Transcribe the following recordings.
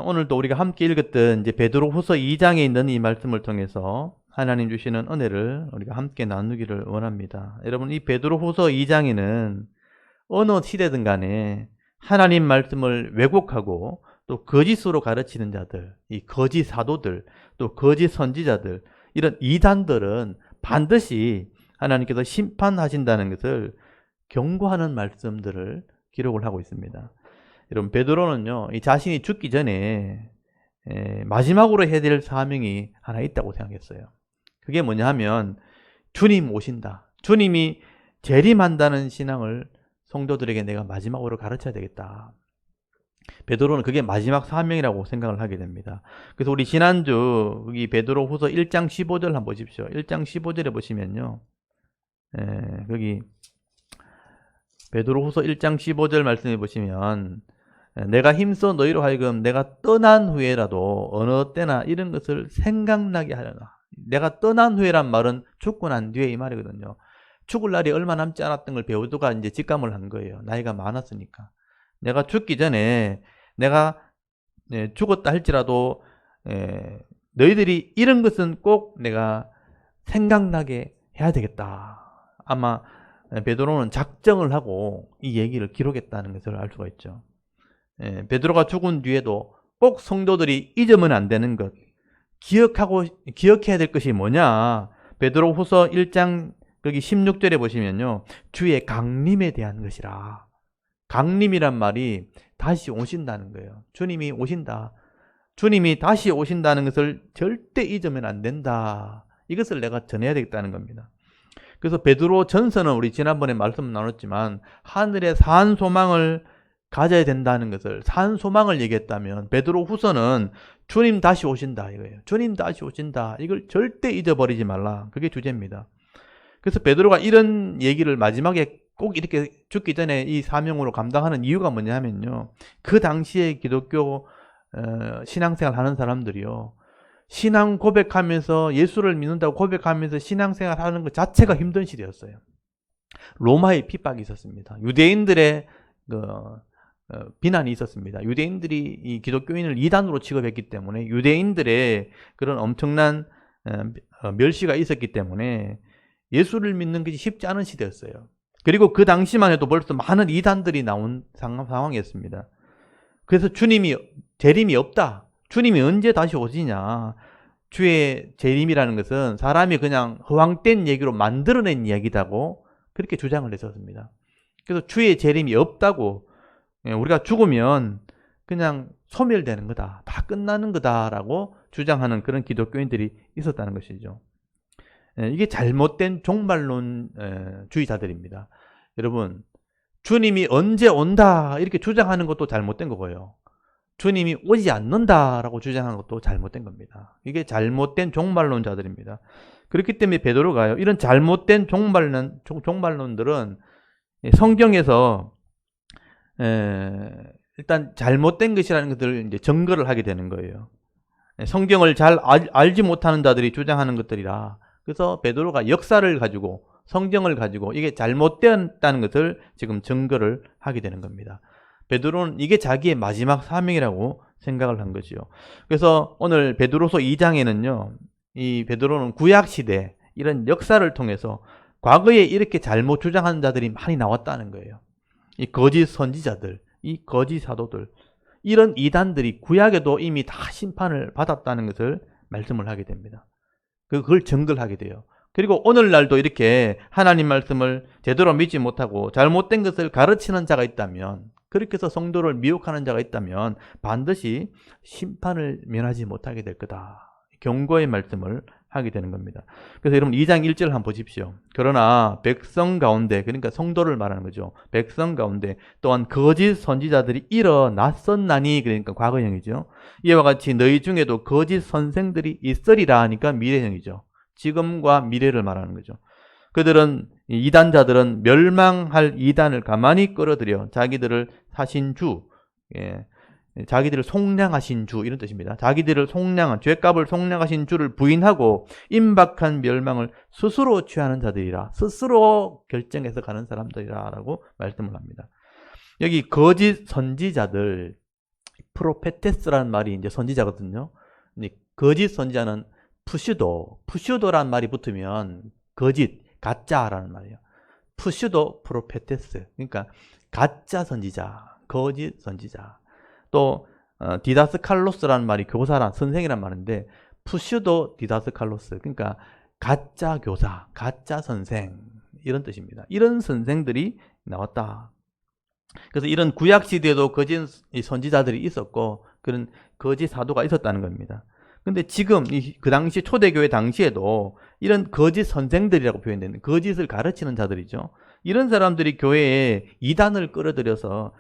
오늘도 우리가 함께 읽었던 이제 베드로후서 2장에 있는 이 말씀을 통해서 하나님 주시는 은혜를 우리가 함께 나누기를 원합니다. 여러분, 이 베드로후서 2장에는 어느 시대든 간에 하나님 말씀을 왜곡하고 또 거짓으로 가르치는 자들, 이 거짓 사도들, 또 거짓 선지자들, 이런 이단들은 반드시 하나님께서 심판하신다는 것을 경고하는 말씀들을 기록을 하고 있습니다. 여러분, 베드로는요, 이 자신이 죽기 전에 마지막으로 해야 될 사명이 하나 있다고 생각했어요. 그게 뭐냐 하면 주님 오신다. 주님이 재림한다는 신앙을 성도들에게 내가 마지막으로 가르쳐야 되겠다. 베드로는 그게 마지막 사명이라고 생각을 하게 됩니다. 그래서 우리 지난주 여기 베드로후서 1장 15절 한번 보십시오. 1장 15절에 보시면요, 거기 베드로후서 1장 15절 말씀해 보시면, 내가 힘써 너희로 하여금 내가 떠난 후에라도 어느 때나 이런 것을 생각나게 하려나. 내가 떠난 후에란 말은 죽고 난 뒤에 이 말이거든요. 죽을 날이 얼마 남지 않았던 걸 베드로가 이제 직감을 한 거예요. 나이가 많았으니까. 내가 죽기 전에 내가 죽었다 할지라도 너희들이 이런 것은 꼭 내가 생각나게 해야 되겠다. 아마 베드로는 작정을 하고 이 얘기를 기록했다는 것을 알 수가 있죠. 베드로가 죽은 뒤에도 꼭 성도들이 잊으면 안 되는 것, 기억해야 될 것이 뭐냐? 베드로후서 1장 거기 16절에 보시면요, 주의 강림에 대한 것이라. 강림이란 말이 다시 오신다는 거예요. 주님이 오신다. 주님이 다시 오신다는 것을 절대 잊으면 안 된다. 이것을 내가 전해야 되겠다는 겁니다. 그래서 베드로 전서는 우리 지난번에 말씀 나눴지만 하늘의 산 소망을 가져야 된다는 것을, 산 소망을 얘기했다면 베드로 후서는 주님 다시 오신다 이거예요. 주님 다시 오신다. 이걸 절대 잊어버리지 말라. 그게 주제입니다. 그래서 베드로가 이런 얘기를 마지막에 꼭 이렇게 죽기 전에 이 사명으로 감당하는 이유가 뭐냐 하면요, 그 당시에 기독교 신앙생활 하는 사람들이요, 신앙 고백하면서 예수를 믿는다고 고백하면서 신앙생활 하는 것 자체가 힘든 시대였어요. 로마의 핍박이 있었습니다. 유대인들의 비난이 있었습니다. 유대인들이 이 기독교인을 이단으로 취급했기 때문에 유대인들의 그런 엄청난 멸시가 있었기 때문에 예수를 믿는 것이 쉽지 않은 시대였어요. 그리고 그 당시만 해도 벌써 많은 이단들이 나온 상황이었습니다. 그래서 주님이 재림이 없다. 주님이 언제 다시 오시냐. 주의 재림이라는 것은 사람이 그냥 허황된 얘기로 만들어낸 이야기다고 그렇게 주장을 했었습니다. 그래서 주의 재림이 없다고, 우리가 죽으면 그냥 소멸되는 거다, 다 끝나는 거다라고 주장하는 그런 기독교인들이 있었다는 것이죠. 이게 잘못된 종말론주의자들입니다. 여러분, 주님이 언제 온다 이렇게 주장하는 것도 잘못된 거고요, 주님이 오지 않는다라고 주장하는 것도 잘못된 겁니다. 이게 잘못된 종말론자들입니다. 그렇기 때문에 베드로가요, 이런 잘못된 종말론들은 성경에서 일단 잘못된 것이라는 것들을 이제 증거를 하게 되는 거예요. 성경을 잘 알지 못하는 자들이 주장하는 것들이라. 그래서 베드로가 역사를 가지고 성경을 가지고 이게 잘못되었다는 것을 지금 증거를 하게 되는 겁니다. 베드로는 이게 자기의 마지막 사명이라고 생각을 한 거죠. 그래서 오늘 베드로서 2장에는요, 이 베드로는 구약시대 이런 역사를 통해서 과거에 이렇게 잘못 주장하는 자들이 많이 나왔다는 거예요. 이 거짓 선지자들, 이 거짓 사도들, 이런 이단들이 구약에도 이미 다 심판을 받았다는 것을 말씀을 하게 됩니다. 그걸 증거를 하게 돼요. 그리고 오늘날도 이렇게 하나님 말씀을 제대로 믿지 못하고 잘못된 것을 가르치는 자가 있다면, 그렇게 해서 성도를 미혹하는 자가 있다면 반드시 심판을 면하지 못하게 될 거다. 경고의 말씀을 하게 되는 겁니다. 그래서 여러분 2장 1절 한번 보십시오. 그러나 백성 가운데, 그러니까 성도를 말하는 거죠. 백성 가운데 또한 거짓 선지자들이 일어났었나니, 그러니까 과거형이죠. 이와 같이 너희 중에도 거짓 선생들이 있으리라 하니까 미래형이죠. 지금과 미래를 말하는 거죠. 그들은, 이단자들은 멸망할 이단을 가만히 끌어들여 자기들을 사신 주, 자기들을 속량하신 주, 이런 뜻입니다. 자기들을 속량한, 죄값을 속량하신 주를 부인하고 임박한 멸망을 스스로 취하는 자들이라, 스스로 결정해서 가는 사람들이라 라고 말씀을 합니다. 여기 거짓 선지자들, 프로페테스라는 말이 이제 선지자거든요. 근데 거짓 선지자는 푸슈도라는 말이 붙으면 거짓, 가짜라는 말이에요. 푸슈도 프로페테스. 그러니까 가짜 선지자, 거짓 선지자. 또 디다스칼로스라는 말이 교사란 선생이란 말인데 푸슈도 디다스칼로스. 그러니까 가짜 교사, 가짜 선생 이런 뜻입니다. 이런 선생들이 나왔다. 그래서 이런 구약 시대에도 거짓 선지자들이 있었고 그런 거짓 사도가 있었다는 겁니다. 근데 지금 그 당시 초대교회 당시에도 이런 거짓 선생들이라고 표현되는 거짓을 가르치는 자들이죠. 이런 사람들이 교회에 이단을 끌어들여서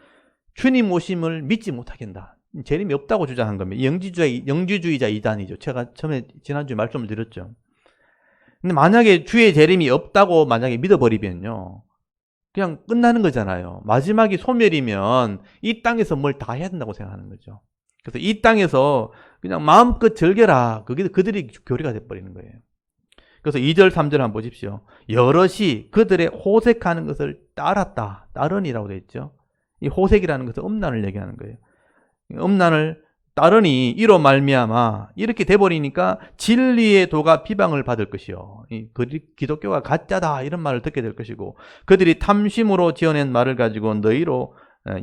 주님 오심을 믿지 못하게 한다. 재림이 없다고 주장한 겁니다. 영지주의자 이단이죠. 제가 처음에 지난주에 말씀을 드렸죠. 근데 만약에 주의 재림이 없다고 만약에 믿어버리면요. 그냥 끝나는 거잖아요. 마지막이 소멸이면 이 땅에서 뭘 다 해야 된다고 생각하는 거죠. 그래서 이 땅에서 그냥 마음껏 즐겨라. 그게 그들이 교리가 돼버리는 거예요. 그래서 2절, 3절 한번 보십시오. 여럿이 그들의 호색하는 것을 따랐다. 따르니라고 되어 있죠. 이 호색이라는 것은 음란을 얘기하는 거예요. 음란을 따르니 이로 말미암아 이렇게 돼버리니까 진리의 도가 비방을 받을 것이요. 기독교가 가짜다 이런 말을 듣게 될 것이고 그들이 탐심으로 지어낸 말을 가지고 너희로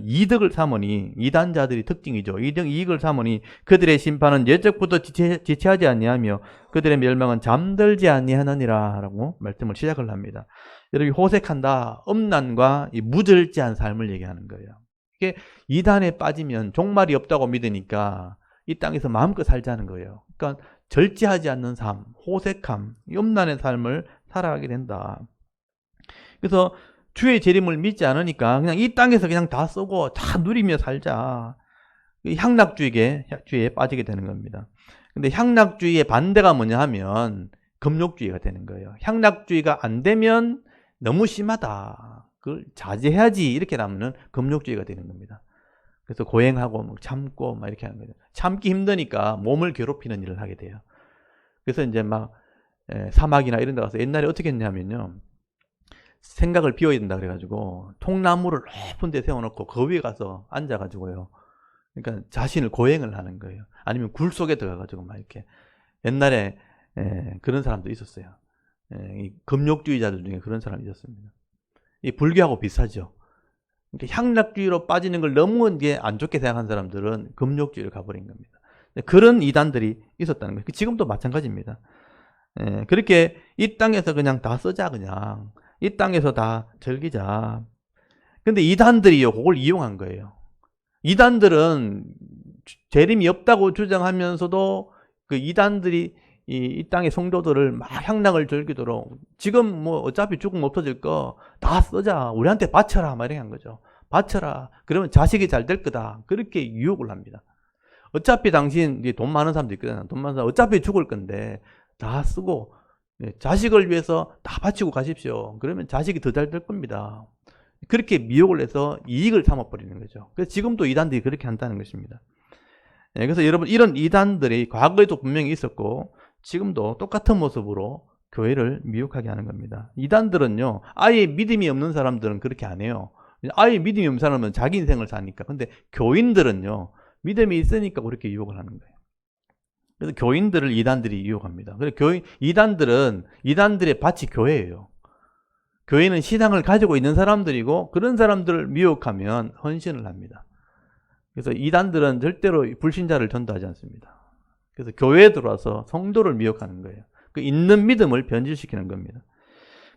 이득을 삼으니 이단자들이 특징이죠. 이익을 삼으니 그들의 심판은 예적부터 지체하지 아니하며 그들의 멸망은 잠들지 아니하느니라 라고 말씀을 시작을 합니다. 여러분이 호색한다. 음란과 이 무절제한 삶을 얘기하는 거예요. 이게 이단에 빠지면 종말이 없다고 믿으니까 이 땅에서 마음껏 살자는 거예요. 그러니까 절제하지 않는 삶, 호색함, 음란의 삶을 살아가게 된다. 그래서 주의 재림을 믿지 않으니까 그냥 이 땅에서 그냥 다 쓰고 다 누리며 살자. 향락주의에 빠지게 되는 겁니다. 근데 향락주의의 반대가 뭐냐 하면 금욕주의가 되는 거예요. 향락주의가 안 되면 너무 심하다. 그걸 자제해야지 이렇게 나면 금욕주의가 되는 겁니다. 그래서 고행하고 참고 막 이렇게 하는 거죠. 참기 힘드니까 몸을 괴롭히는 일을 하게 돼요. 그래서 이제 막 사막이나 이런 데 가서 옛날에 어떻게 했냐면요. 생각을 비워야 된다 그래가지고 통나무를 높은 데 세워놓고 그 위에 가서 앉아가지고요. 그러니까 자신을 고행을 하는 거예요. 아니면 굴 속에 들어가가지고 막 이렇게 옛날에 그런 사람도 있었어요. 이 금욕주의자들 중에 그런 사람이 있었습니다. 이 불교하고 비슷하죠. 그러니까 향락주의로 빠지는 걸 너무 이제 안 좋게 생각한 사람들은 금욕주의를 가버린 겁니다. 그런 이단들이 있었다는 거예요. 지금도 마찬가지입니다. 그렇게 이 땅에서 그냥 다 쓰자 그냥. 이 땅에서 다 즐기자. 근데 이단들이요, 그걸 이용한 거예요. 이단들은 재림이 없다고 주장하면서도 그 이단들이 이 땅의 성도들을 막 향락을 즐기도록 지금 뭐 어차피 죽으면 없어질 거 다 쓰자. 우리한테 바쳐라. 막 이렇게 한 거죠. 바쳐라. 그러면 자식이 잘 될 거다. 그렇게 유혹을 합니다. 어차피 당신 돈 많은 사람도 있거든요. 돈 많은 사람 어차피 죽을 건데 다 쓰고 자식을 위해서 다 바치고 가십시오. 그러면 자식이 더 잘 될 겁니다. 그렇게 미혹을 해서 이익을 삼아버리는 거죠. 그래서 지금도 이단들이 그렇게 한다는 것입니다. 그래서 여러분 이런 이단들이 과거에도 분명히 있었고 지금도 똑같은 모습으로 교회를 미혹하게 하는 겁니다. 이단들은요. 아예 믿음이 없는 사람들은 그렇게 안 해요. 아예 믿음이 없는 사람은 자기 인생을 사니까. 근데 교인들은요. 믿음이 있으니까 그렇게 유혹을 하는 거예요. 그래서 교인들을 이단들이 유혹합니다. 그래서 이단들의 밭이 교회예요. 교회는 신앙을 가지고 있는 사람들이고 그런 사람들을 미혹하면 헌신을 합니다. 그래서 이단들은 절대로 불신자를 전도하지 않습니다. 그래서 교회에 들어와서 성도를 미혹하는 거예요. 그 있는 믿음을 변질시키는 겁니다.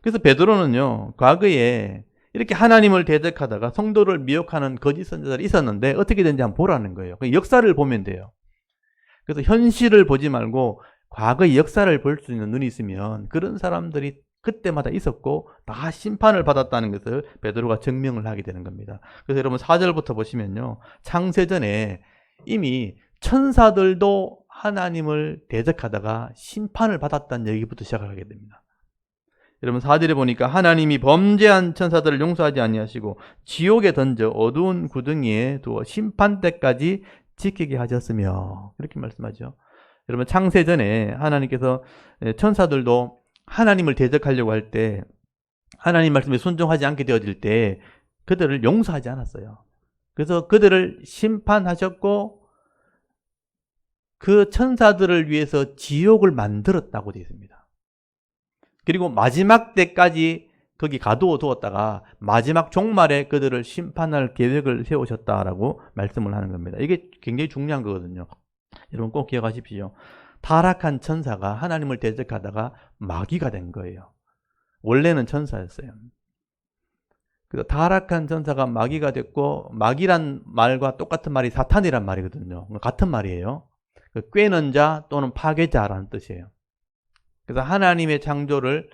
그래서 베드로는요, 과거에 이렇게 하나님을 대적하다가 성도를 미혹하는 거짓 선지자들이 있었는데 어떻게 된지 한번 보라는 거예요. 역사를 보면 돼요. 그래서 현실을 보지 말고 과거의 역사를 볼 수 있는 눈이 있으면 그런 사람들이 그때마다 있었고 다 심판을 받았다는 것을 베드로가 증명을 하게 되는 겁니다. 그래서 여러분 4절부터 보시면요. 창세전에 이미 천사들도 하나님을 대적하다가 심판을 받았다는 얘기부터 시작하게 됩니다. 여러분 4절에 보니까 하나님이 범죄한 천사들을 용서하지 아니하시고 지옥에 던져 어두운 구덩이에 두어 심판 때까지 지키게 하셨으며 이렇게 말씀하죠. 여러분 창세전에 하나님께서 천사들도 하나님을 대적하려고 할 때 하나님 말씀에 순종하지 않게 되어질 때 그들을 용서하지 않았어요. 그래서 그들을 심판하셨고 그 천사들을 위해서 지옥을 만들었다고 되어 있습니다. 그리고 마지막 때까지 거기 가두어 두었다가 마지막 종말에 그들을 심판할 계획을 세우셨다라고 말씀을 하는 겁니다. 이게 굉장히 중요한 거거든요. 여러분 꼭 기억하십시오. 타락한 천사가 하나님을 대적하다가 마귀가 된 거예요. 원래는 천사였어요. 그래서 타락한 천사가 마귀가 됐고, 마귀란 말과 똑같은 말이 사탄이란 말이거든요. 같은 말이에요. 꾀는 자 또는 파괴자라는 뜻이에요. 그래서 하나님의 창조를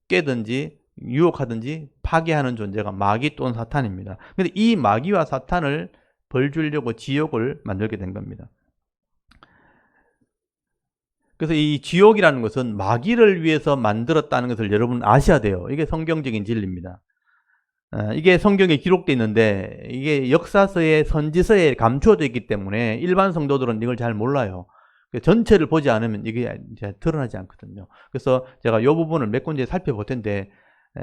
깨든지 유혹하든지 파괴하는 존재가 마귀 또는 사탄입니다. 근데 이 마귀와 사탄을 벌 주려고 지옥을 만들게 된 겁니다. 그래서 이 지옥이라는 것은 마귀를 위해서 만들었다는 것을 여러분 아셔야 돼요. 이게 성경적인 진리입니다. 이게 성경에 기록되어 있는데 이게 역사서에 선지서에 감추어져 있기 때문에 일반 성도들은 이걸 잘 몰라요. 전체를 보지 않으면 이게 이제 드러나지 않거든요. 그래서 제가 이 부분을 몇 군데 살펴볼 텐데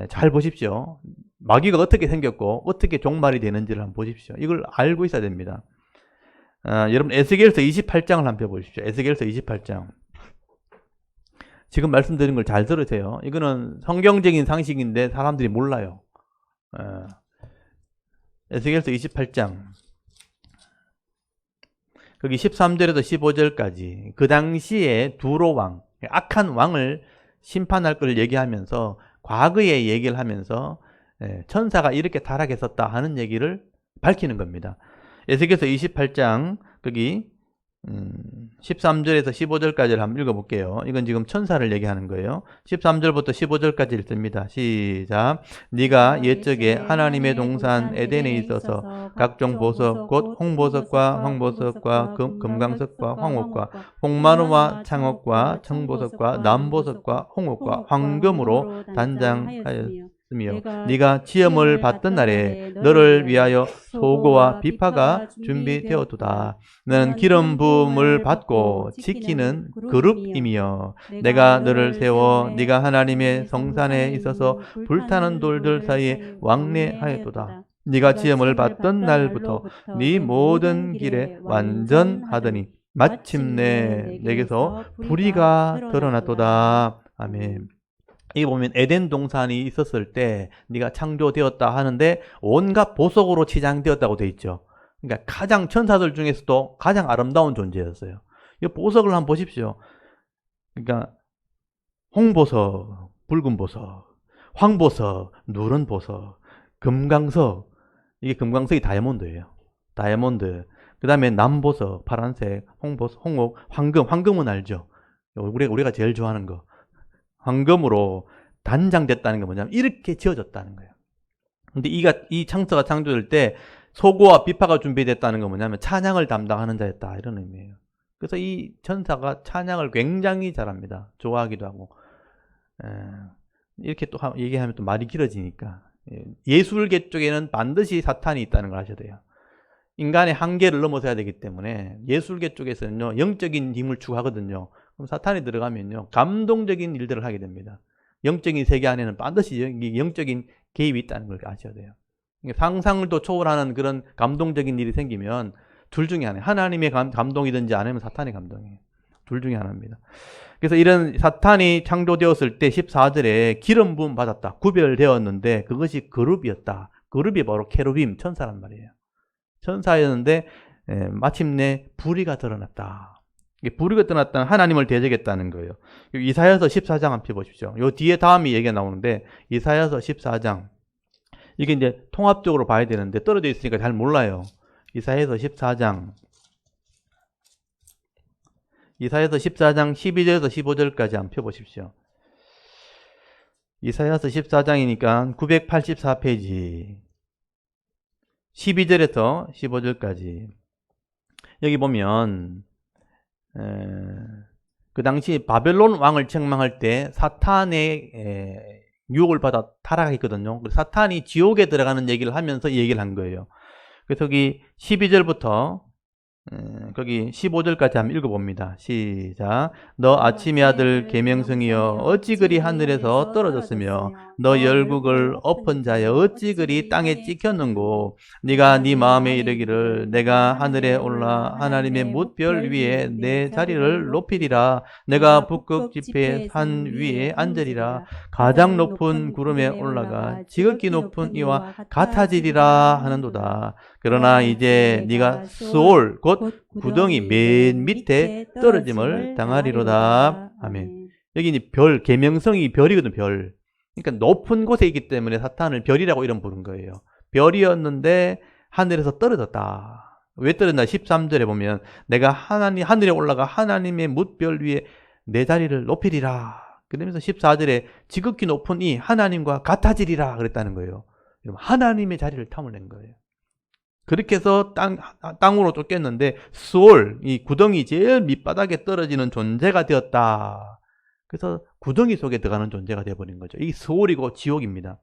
잘 보십시오. 마귀가 어떻게 생겼고 어떻게 종말이 되는지를 한번 보십시오. 이걸 알고 있어야 됩니다. 여러분 에스겔서 28장을 한번 보십시오. 에스겔서 28장. 지금 말씀드린 걸 잘 들으세요. 이거는 성경적인 상식인데 사람들이 몰라요. 에스겔서 28장 거기 13절에서 15절까지 그 당시에 두로 왕, 악한 왕을 심판할 걸 얘기하면서 과거의 얘기를 하면서 천사가 이렇게 타락했었다 하는 얘기를 밝히는 겁니다. 에스겔서 28장 거기 13절에서 15절까지를 한번 읽어볼게요. 이건 지금 천사를 얘기하는 거예요. 13절부터 15절까지 읽습니다. 시작. 네가 옛적에 하나님의 동산 에덴에 있어서 각종 보석 곧 홍보석과 황보석과 금강석과 황옥과 홍마루와 창옥과 청보석과 남보석과 홍옥과 황금으로 단장하였으며 네가 시험을 받던 날에 너를 위하여 소고와 비파가 준비되었도다. 너는 기름 부음을 받고 지키는 그룹이며 내가 너를 세워 네가 하나님의 성산에 있어서 불타는 돌들 사이에 왕래하였도다. 네가 시험을 받던 날부터 네 모든 길에 완전하더니 마침내 내게서 불의가 드러났도다. 아멘. 이 보면 에덴 동산이 있었을 때 네가 창조되었다 하는데 온갖 보석으로 치장되었다고 돼 있죠. 그러니까 가장 천사들 중에서도 가장 아름다운 존재였어요. 이 보석을 한번 보십시오. 그러니까 홍보석, 붉은 보석, 황보석, 누런 보석, 금강석. 이게 금강석이 다이아몬드예요. 다이아몬드. 그 다음에 남보석, 파란색, 홍보석, 홍옥, 황금. 황금은 알죠? 우리가 제일 좋아하는 거. 황금으로 단장됐다는 게 뭐냐면 이렇게 지어졌다는 거예요. 근데 이 창서가 창조될 때 소고와 비파가 준비됐다는 건 뭐냐면 찬양을 담당하는 자였다 이런 의미예요. 그래서 이 천사가 찬양을 굉장히 잘합니다. 좋아하기도 하고. 이렇게 또 얘기하면 또 말이 길어지니까 예술계 쪽에는 반드시 사탄이 있다는 걸 아셔야 돼요. 인간의 한계를 넘어서야 되기 때문에 예술계 쪽에서는요 영적인 힘을 추구하거든요. 그럼 사탄이 들어가면요 감동적인 일들을 하게 됩니다. 영적인 세계 안에는 반드시 영적인 개입이 있다는 걸 아셔야 돼요. 상상도 초월하는 그런 감동적인 일이 생기면 둘 중에 하나예요. 하나님의 감동이든지 아니면 사탄의 감동이에요. 둘 중에 하나입니다. 그래서 이런 사탄이 창조되었을 때 14절에 기름 부음 받았다. 구별되었는데 그것이 그룹이었다. 그룹이 바로 케루빔 천사란 말이에요. 천사였는데 마침내 불의가 드러났다. 불의가 드러났다는 하나님을 대적했다는 거예요. 이사야서 14장 한번 펴보십시오. 요 뒤에 다음이 얘기가 나오는데 이사야서 14장 이게 이제 통합적으로 봐야 되는데 떨어져 있으니까 잘 몰라요. 이사야서 14장 이사야서 14장 12절에서 15절까지 한번 펴보십시오. 이사야서 14장이니까 984페이지 12절에서 15절까지 여기 보면 그 당시 바벨론 왕을 책망할 때 사탄의 유혹을 받아 타락했거든요. 사탄이 지옥에 들어가는 얘기를 하면서 얘기를 한 거예요. 그래서 여기 12절부터 거기 15절까지 한번 읽어봅니다. 시작. 너 아침의 아들 계명성이여 어찌 그리 하늘에서 떨어졌으며 너 열국을 엎은 자여 어찌 그리 땅에 찍혔는고 네가 네 마음에 이르기를 내가 하늘에 올라 하나님의 뭇별 위에 내 자리를 높이리라. 내가 북극 지폐 산 위에 앉으리라. 가장 높은 구름에 올라가 지극히 높은 이와 같아지리라 하는도다. 그러나 이제 네가 스올 곧 구덩이 맨 밑에 떨어짐을 당하리로다. 아멘. 여기 이제 별, 계명성이 별이거든, 별. 그러니까 높은 곳에 있기 때문에 사탄을 별이라고 이름 부른 거예요. 별이었는데 하늘에서 떨어졌다. 왜 떨어졌나? 13절에 보면 내가 하늘에 올라가 하나님의 뭇별 위에 내 자리를 높이리라. 그러면서 14절에 지극히 높은 이 하나님과 같아지리라 그랬다는 거예요. 하나님의 자리를 탐을 거예요. 그렇게 해서 땅으로 쫓겼는데 스올, 이 구덩이 제일 밑바닥에 떨어지는 존재가 되었다. 그래서 구덩이 속에 들어가는 존재가 되어버린 거죠. 이 스올이고 지옥입니다.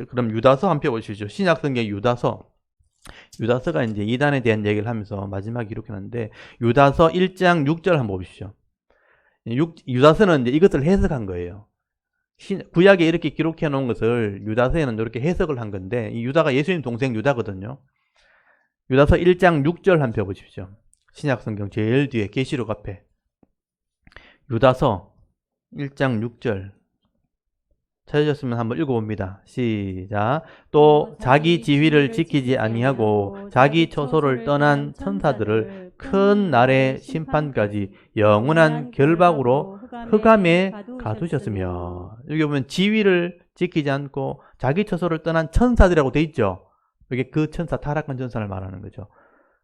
그럼 유다서 한번 펴보시죠. 신약성경 유다서가 이제 이단에 대한 얘기를 하면서 마지막에 기록했는데 유다서 1장 6절 한번 보십시오. 유다서는 이제 이것을 해석한 거예요. 구약에 이렇게 기록해 놓은 것을 유다서에는 이렇게 해석을 한 건데 이 유다가 예수님 동생 유다거든요. 유다서 1장 6절 한번 펴보십시오. 신약성경 제일 뒤에 계시록 앞에 유다서 1장 6절 찾으셨으면 한번 읽어봅니다. 시작. 또 자기 지위를 지키지 아니하고 자기 처소를 떠난 천사들을 큰 날의 심판까지 영원한 결박으로 흑암에 가두셨으며 여기 보면 지위를 지키지 않고 자기 처소를 떠난 천사들이라고 돼 있죠. 이게 그 천사, 타락한 천사를 말하는 거죠.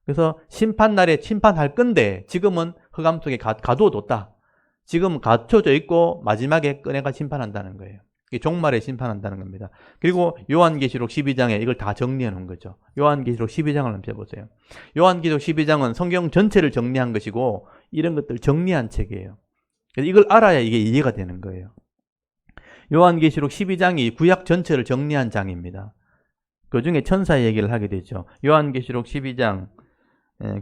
그래서 심판날에 심판할 건데 지금은 흑암 속에 가두어뒀다. 지금 갇혀져 있고 마지막에 꺼내가 심판한다는 거예요. 이게 종말에 심판한다는 겁니다. 그리고 요한계시록 12장에 이걸 다 정리해 놓은 거죠. 요한계시록 12장을 한번 펴보세요. 요한계시록 12장은 성경 전체를 정리한 것이고 이런 것들 정리한 책이에요. 그래서 이걸 알아야 이게 이해가 되는 거예요. 요한계시록 12장이 구약 전체를 정리한 장입니다. 그 중에 천사 얘기를 하게 되죠. 요한계시록 12장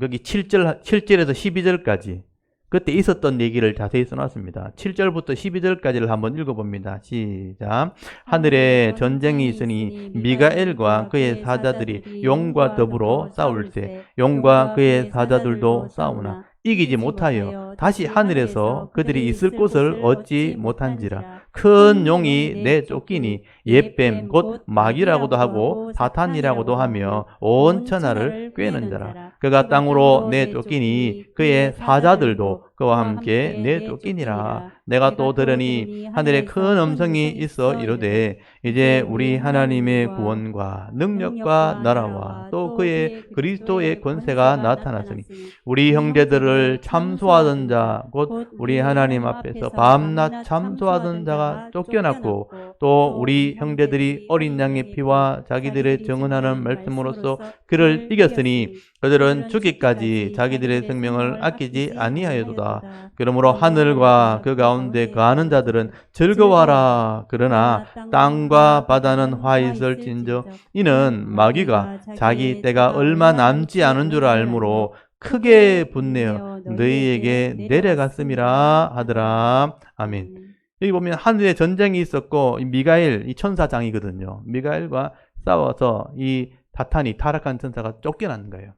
거기 7절에서 12절까지 그때 있었던 얘기를 자세히 써놨습니다. 7절부터 12절까지를 한번 읽어봅니다. 시작. 하늘에 전쟁이 있으니 미가엘과 그의 사자들이 용과 더불어 싸울세 용과 그의 사자들도 싸우나 이기지 못하여 다시 하늘에서 그들이 있을 곳을 얻지 못한지라. 큰 용이 내쫓기니 옛뱀 곧 마귀라고도 하고 사탄이라고도 하며 온 천하를 꿰는 자라. 그가 땅으로 내쫓기니 그의 사자들도 그와 함께 내쫓기니라. 내가 또 들으니 하늘에 큰 음성이 있어 이르되 이제 우리 하나님의 구원과 능력과 나라와 또 그의 그리스도의 권세가 나타났으니 우리 형제들을 참소하던 자 곧 우리 하나님 앞에서 밤낮 참소하던 자가 쫓겨났고 또 우리 형제들이 어린 양의 피와 자기들의 정언하는 말씀으로써 그를 이겼으니 그들은 죽기까지 자기들의 생명을 아끼지 아니하여도다. 그러므로 하늘과 그 가운데 거하는 자들은 즐거워하라. 그러나 땅과 바다는 화 있을진저 이는 마귀가 자기 때가 얼마 남지 않은 줄 알므로 크게 분내어 너희에게 내려갔음이라 하더라. 아멘. 여기 보면 하늘에 전쟁이 있었고 미가엘 이 천사장이거든요. 미가엘과 싸워서 이 사탄이 타락한 천사가 쫓겨난 거예요.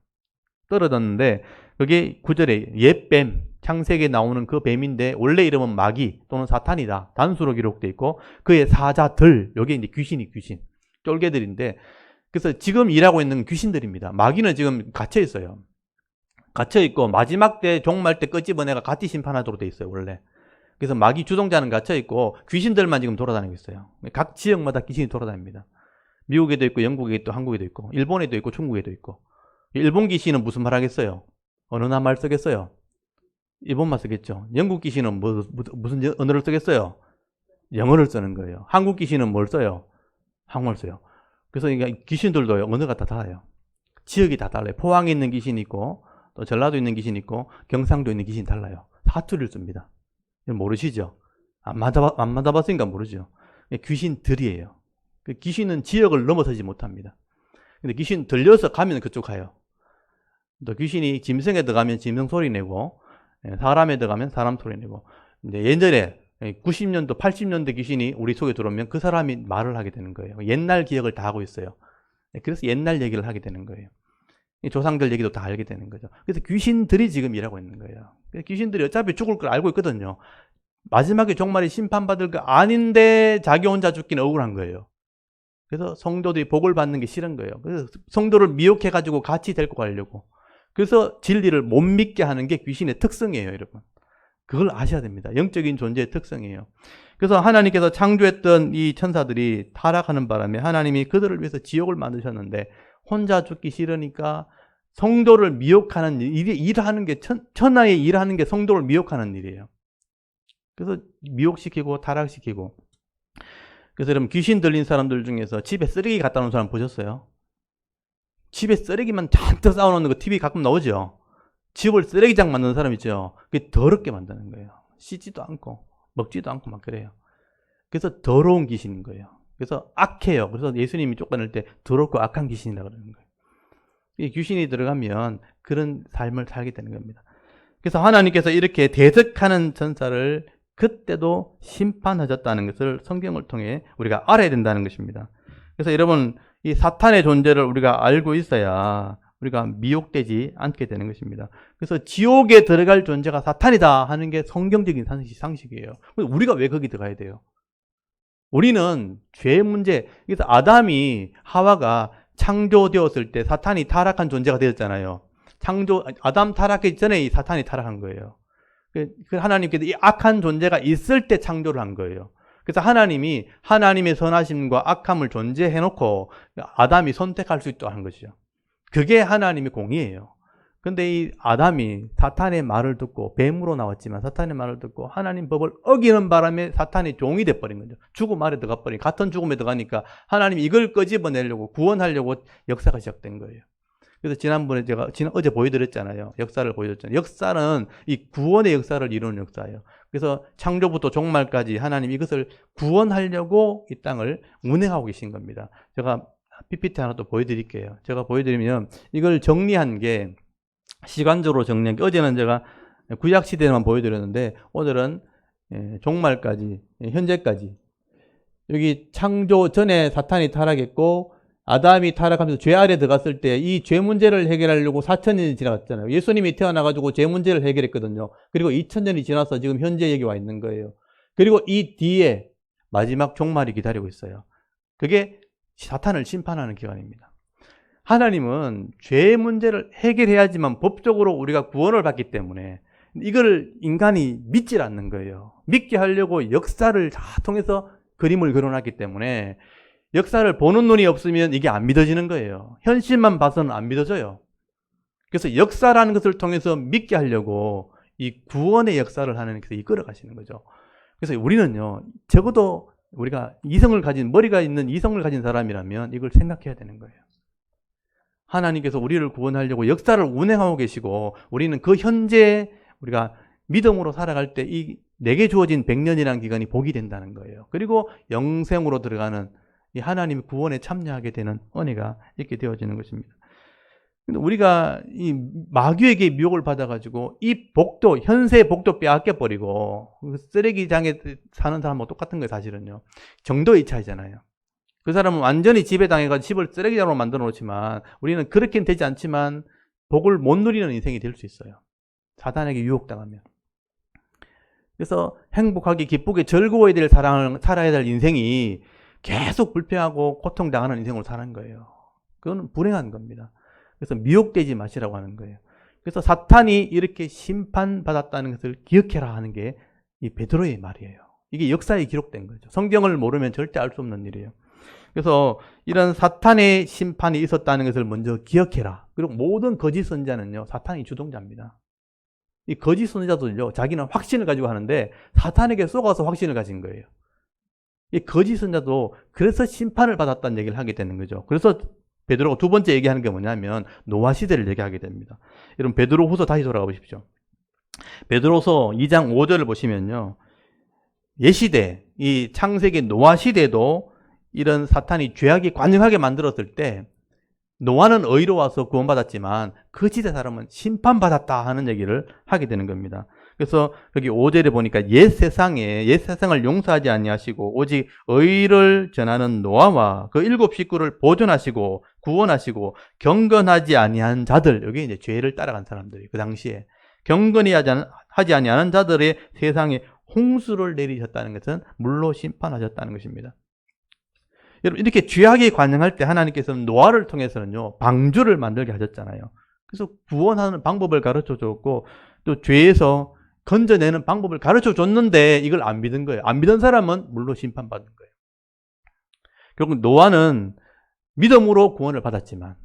떨어졌는데 그게 9절에 옛뱀 창세기에 나오는 그 뱀인데 원래 이름은 마귀 또는 사탄이다. 단수로 기록되어 있고 그의 사자들 여기 이제 귀신 쫄개들인데 그래서 지금 일하고 있는 귀신들입니다. 마귀는 지금 갇혀 있어요. 갇혀 있고 마지막 때 종말 때 끄집어내가 같이 심판하도록 돼 있어요 원래. 그래서 마귀 주동자는 갇혀 있고 귀신들만 지금 돌아다니고 있어요. 각 지역마다 귀신이 돌아다닙니다. 미국에도 있고 영국에도 있고 한국에도 있고 일본에도 있고 중국에도 있고. 일본 귀신은 무슨 말 하겠어요? 어느 나라 말 쓰겠어요? 일본말 쓰겠죠. 영국 귀신은 무슨 언어를 쓰겠어요? 영어를 쓰는 거예요. 한국 귀신은 뭘 써요? 한국말 써요. 그래서 귀신들도 언어가 다 달라요. 지역이 다 달라요. 포항에 있는 귀신이 있고 또 전라도 있는 귀신이 있고 경상도 있는 귀신이 달라요. 사투리를 씁니다. 모르시죠? 안 만나봤으니까 모르죠. 귀신들이에요. 귀신은 지역을 넘어서지 못합니다. 근데 귀신 들려서 가면 그쪽 가요. 또 귀신이 짐승에 들어가면 짐승 소리 내고, 사람에 들어가면 사람 소리 내고. 이제 예전에 90년도, 80년대 귀신이 우리 속에 들어오면 그 사람이 말을 하게 되는 거예요. 옛날 기억을 다 하고 있어요. 그래서 옛날 얘기를 하게 되는 거예요. 조상들 얘기도 다 알게 되는 거죠. 그래서 귀신들이 지금 일하고 있는 거예요. 귀신들이 어차피 죽을 걸 알고 있거든요. 마지막에 종말이 심판받을 거 아닌데 자기 혼자 죽기는 억울한 거예요. 그래서 성도들이 복을 받는 게 싫은 거예요. 그래서 성도를 미혹해가지고 같이 데리고 가려고. 그래서 진리를 못 믿게 하는 게 귀신의 특성이에요, 여러분. 그걸 아셔야 됩니다. 영적인 존재의 특성이에요. 그래서 하나님께서 창조했던 이 천사들이 타락하는 바람에 하나님이 그들을 위해서 지옥을 만드셨는데 혼자 죽기 싫으니까 성도를 미혹하는 일하는 게 천하의 일하는 게 성도를 미혹하는 일이에요. 그래서 미혹시키고 타락시키고. 그래서 여러분 귀신 들린 사람들 중에서 집에 쓰레기 갖다 놓은 사람 보셨어요? 집에 쓰레기만 잔뜩 쌓아놓는 거 TV 가끔 나오죠. 집을 쓰레기장 만드는 사람 있죠. 그게 더럽게 만드는 거예요. 씻지도 않고 먹지도 않고 막 그래요. 그래서 더러운 귀신인 거예요. 그래서 악해요. 그래서 예수님이 쫓아낼 때 더럽고 악한 귀신이라고 그러는 거예요. 이 귀신이 들어가면 그런 삶을 살게 되는 겁니다. 그래서 하나님께서 이렇게 대적하는 천사를 그때도 심판하셨다는 것을 성경을 통해 우리가 알아야 된다는 것입니다. 그래서 여러분 이 사탄의 존재를 우리가 알고 있어야 우리가 미혹되지 않게 되는 것입니다. 그래서 지옥에 들어갈 존재가 사탄이다 하는 게 성경적인 상식이에요. 우리가 왜 거기 들어가야 돼요? 우리는 죄 문제, 그래서 아담이 하와가 창조되었을 때 사탄이 타락한 존재가 되었잖아요. 아담 타락하기 전에 이 사탄이 타락한 거예요. 하나님께서 이 악한 존재가 있을 때 창조를 한 거예요. 그래서 하나님이 하나님의 선하심과 악함을 존재해놓고 아담이 선택할 수 있도록 한 것이죠. 그게 하나님의 공의예요. 근데 이 아담이 사탄의 말을 듣고 뱀으로 나왔지만 사탄의 말을 듣고 하나님 법을 어기는 바람에 사탄의 종이 돼버린 거죠. 죽음 아래 들어가 버린 같은 죽음에 들어가니까 하나님이 이걸 끄집어내려고 구원하려고 역사가 시작된 거예요. 그래서 지난번에 어제 보여드렸잖아요. 역사를 보여줬잖아요. 역사는 이 구원의 역사를 이루는 역사예요. 그래서 창조부터 종말까지 하나님 이것을 구원하려고 이 땅을 운행하고 계신 겁니다. 제가 PPT 하나 또 보여드릴게요. 제가 보여드리면 이걸 정리한 게 시간적으로 정리한 게 어제는 제가 구약 시대만 보여드렸는데 오늘은 종말까지 현재까지 여기 창조 전에 사탄이 타락했고 아담이 타락하면서 죄 아래 들어갔을 때 이 죄 문제를 해결하려고 4,000년이 지나갔잖아요. 예수님이 태어나가지고 죄 문제를 해결했거든요. 그리고 2,000년이 지나서 지금 현재 여기 와 있는 거예요. 그리고 이 뒤에 마지막 종말이 기다리고 있어요. 그게 사탄을 심판하는 기간입니다. 하나님은 죄의 문제를 해결해야지만 법적으로 우리가 구원을 받기 때문에 이걸 인간이 믿질 않는 거예요. 믿게 하려고 역사를 다 통해서 그림을 그려놨기 때문에 역사를 보는 눈이 없으면 이게 안 믿어지는 거예요. 현실만 봐서는 안 믿어져요. 그래서 역사라는 것을 통해서 믿게 하려고 이 구원의 역사를 하나님께서 이끌어 가시는 거죠. 그래서 우리는요, 적어도 우리가 머리가 있는 이성을 가진 사람이라면 이걸 생각해야 되는 거예요. 하나님께서 우리를 구원하려고 역사를 운행하고 계시고 우리는 그 현재 우리가 믿음으로 살아갈 때 이 내게 주어진 100년이라는 기간이 복이 된다는 거예요. 그리고 영생으로 들어가는 이 하나님의 구원에 참여하게 되는 은혜가 있게 되어지는 것입니다. 근데 우리가 이 마귀에게 미혹을 받아가지고 이 복도, 현세의 복도 빼앗겨버리고 쓰레기장에 사는 사람하고 똑같은 거예요, 사실은요. 정도의 차이잖아요. 그 사람은 완전히 지배당해가지고 집을 쓰레기장으로 만들어 놓지만 우리는 그렇게는 되지 않지만 복을 못 누리는 인생이 될 수 있어요. 사단에게 유혹당하면. 그래서 행복하게 기쁘게 즐거워야 될 사랑을 살아야 될 인생이 계속 불평하고 고통당하는 인생으로 사는 거예요. 그건 불행한 겁니다. 그래서 미혹되지 마시라고 하는 거예요. 그래서 사탄이 이렇게 심판받았다는 것을 기억해라 하는 게 이 베드로의 말이에요. 이게 역사에 기록된 거죠. 성경을 모르면 절대 알 수 없는 일이에요. 그래서 이런 사탄의 심판이 있었다는 것을 먼저 기억해라. 그리고 모든 거짓 선자는요, 사탄이 주동자입니다. 이 거짓 선자들요, 자기는 확신을 가지고 하는데 사탄에게 쏘가서 확신을 가진 거예요. 이 거짓 선자도 그래서 심판을 받았다는 얘기를 하게 되는 거죠. 그래서 베드로가 두 번째 얘기하는 게 뭐냐면 노아 시대를 얘기하게 됩니다. 여러분 베드로 후서 다시 돌아가 보십시오. 베드로서 2장 5절을 보시면요, 옛시대, 이 창세기 노아 시대도 이런 사탄이 죄악이 관영하게 만들었을 때 노아는 의로워서 구원받았지만 거짓의 사람은 심판받았다 하는 얘기를 하게 되는 겁니다. 그래서 여기 5절에 보니까 옛 세상을 용서하지 아니하시고 오직 의를 전하는 노아와 그 7 식구를 보존하시고 구원하시고 경건하지 아니한 자들, 여기 이제 죄를 따라간 사람들이 그 당시에 하지 아니하는 자들의 세상에 홍수를 내리셨다는 것은 물로 심판하셨다는 것입니다. 여러분, 이렇게 죄악에 관영할 때 하나님께서는 노아를 통해서는요, 방주를 만들게 하셨잖아요. 그래서 구원하는 방법을 가르쳐 줬고, 또 죄에서 건져내는 방법을 가르쳐 줬는데 이걸 안 믿은 거예요. 안 믿은 사람은 물로 심판받은 거예요. 결국 노아는 믿음으로 구원을 받았지만,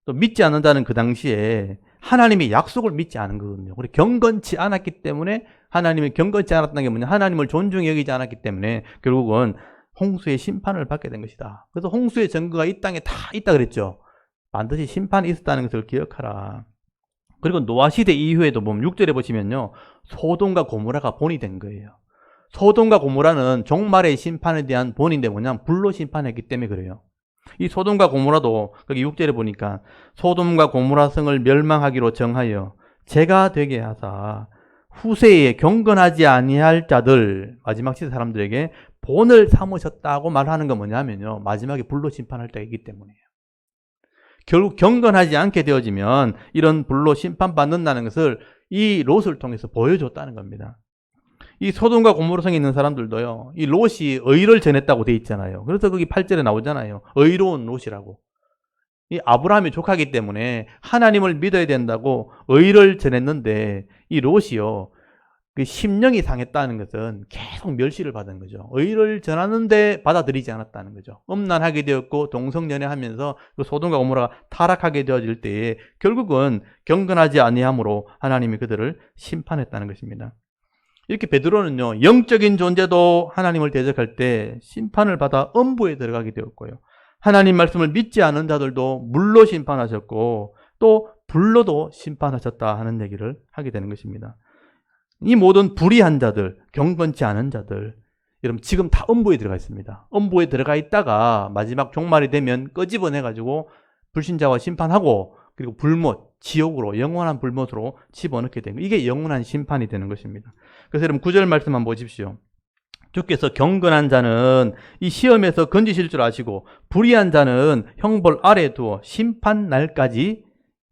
또 믿지 않는 자는 그 당시에 하나님의 약속을 믿지 않은 거거든요. 우리 경건치 않았기 때문에, 하나님이 경건치 않았다는 게 뭐냐, 하나님을 존중히 여기지 않았기 때문에 결국은 홍수의 심판을 받게 된 것이다. 그래서 홍수의 증거가 이 땅에 다 있다 그랬죠. 반드시 심판이 있었다는 것을 기억하라. 그리고 노아 시대 이후에도 보면 6절에 보시면요, 소돔과 고모라가 본이 된 거예요. 소돔과 고모라는 종말의 심판에 대한 본인데 뭐냐면 불로 심판했기 때문에 그래요. 이 소돔과 고모라도 거기 6절에 보니까 소돔과 고모라 성을 멸망하기로 정하여 제가 되게 하사 후세에 경건하지 아니할 자들, 마지막 시대 사람들에게 본을 삼으셨다고 말하는 건 뭐냐면요, 마지막에 불로 심판할 때가 있기 때문이에요. 결국 경건하지 않게 되어지면 이런 불로 심판받는다는 것을 이 롯을 통해서 보여줬다는 겁니다. 이 소돔과 고모라 성에 있는 사람들도요, 이 롯이 의를 전했다고 돼 있잖아요. 그래서 거기 8절에 나오잖아요. 의로운 롯이라고. 이 아브라함의 조카이기 때문에 하나님을 믿어야 된다고 의를 전했는데 이 롯이요, 그 심령이 상했다는 것은 계속 멸시를 받은 거죠. 의를 전하는데 받아들이지 않았다는 거죠. 음란하게 되었고 동성연애하면서 그 소돔과 고모라가 타락하게 되어질 때에 결국은 경건하지 아니함으로 하나님이 그들을 심판했다는 것입니다. 이렇게 베드로는요, 영적인 존재도 하나님을 대적할 때 심판을 받아 음부에 들어가게 되었고요, 하나님 말씀을 믿지 않은 자들도 물로 심판하셨고 또 불로도 심판하셨다 하는 얘기를 하게 되는 것입니다. 이 모든 불의한 자들, 경건치 않은 자들, 여러분 지금 다 음부에 들어가 있습니다. 음부에 들어가 있다가 마지막 종말이 되면 끄집어내가지고 불신자와 심판하고 그리고 불못, 지옥으로, 영원한 불못으로 집어넣게 되는 거예요. 이게 영원한 심판이 되는 것입니다. 그래서 여러분 9절 말씀 한번 보십시오. 주께서 경건한 자는 이 시험에서 건지실 줄 아시고 불의한 자는 형벌 아래 두어 심판 날까지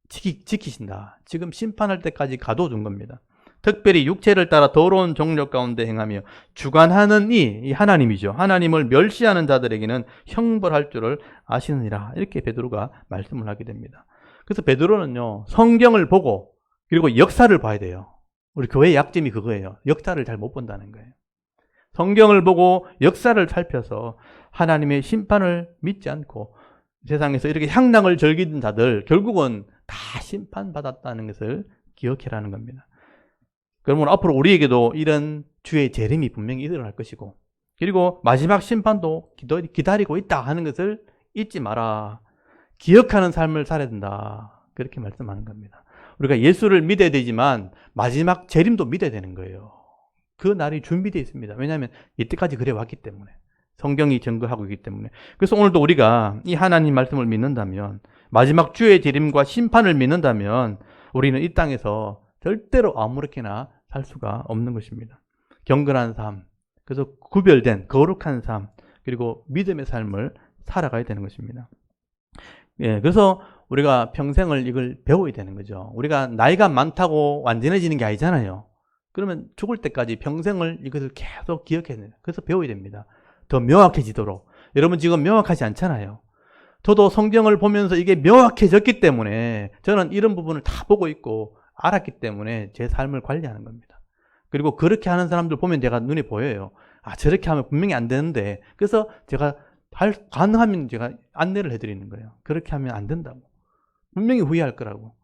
지키신다. 지금 심판할 때까지 가둬둔 겁니다. 특별히 육체를 따라 더러운 정욕 가운데 행하며 주관하는 이 하나님이죠. 하나님을 멸시하는 자들에게는 형벌할 줄을 아시느니라. 이렇게 베드로가 말씀을 하게 됩니다. 그래서 베드로는요, 성경을 보고 그리고 역사를 봐야 돼요. 우리 교회의 약점이 그거예요. 역사를 잘 못 본다는 거예요. 성경을 보고 역사를 살펴서 하나님의 심판을 믿지 않고 세상에서 이렇게 향락을 즐기는 자들 결국은 다 심판받았다는 것을 기억해라는 겁니다. 그러면 앞으로 우리에게도 이런 주의 재림이 분명히 일어날 것이고 그리고 마지막 심판도 기다리고 있다 하는 것을 잊지 마라. 기억하는 삶을 살아야 된다. 그렇게 말씀하는 겁니다. 우리가 예수를 믿어야 되지만 마지막 재림도 믿어야 되는 거예요. 그 날이 준비되어 있습니다. 왜냐하면 이때까지 그래 왔기 때문에. 성경이 증거하고 있기 때문에. 그래서 오늘도 우리가 이 하나님 말씀을 믿는다면 마지막 주의 재림과 심판을 믿는다면 우리는 이 땅에서 절대로 아무렇게나 살 수가 없는 것입니다. 경건한 삶, 그래서 구별된 거룩한 삶, 그리고 믿음의 삶을 살아가야 되는 것입니다. 예, 그래서 우리가 평생을 이걸 배워야 되는 거죠. 우리가 나이가 많다고 완전해지는 게 아니잖아요. 그러면 죽을 때까지 평생을 이것을 계속 기억해야 돼요. 그래서 배워야 됩니다. 더 명확해지도록. 여러분 지금 명확하지 않잖아요. 저도 성경을 보면서 이게 명확해졌기 때문에 저는 이런 부분을 다 보고 있고 알았기 때문에 제 삶을 관리하는 겁니다. 그리고 그렇게 하는 사람들 보면 제가 눈에 보여요. 아, 저렇게 하면 분명히 안 되는데. 그래서 제가 가능하면 제가 안내를 해드리는 거예요. 그렇게 하면 안 된다고. 분명히 후회할 거라고.